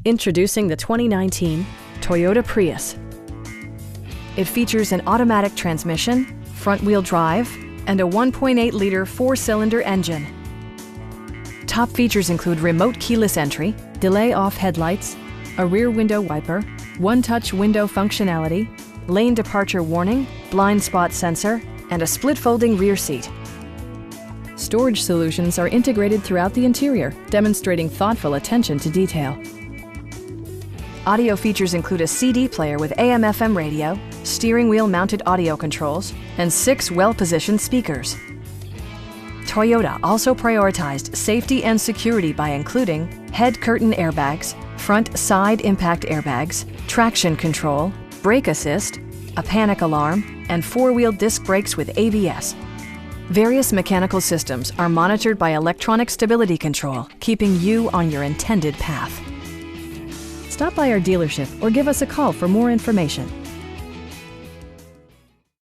Introducing the 2019 Toyota Prius. It features an automatic transmission, front-wheel drive, and a 1.8-liter four-cylinder engine. Top features include remote keyless entry, delay-off headlights, a rear window wiper, one-touch window functionality, lane departure warning, blind spot sensor, and a split-folding rear seat. Storage solutions are integrated throughout the interior, demonstrating thoughtful attention to detail. Audio features include a CD player with AM/FM radio, steering wheel mounted audio controls, and 6 well-positioned speakers. Toyota also prioritized safety and security by including head curtain airbags, front side impact airbags, traction control, brake assist, a panic alarm, and 4-wheel disc brakes with ABS. Various mechanical systems are monitored by electronic stability control, keeping you on your intended path. Stop by our dealership or give us a call for more information.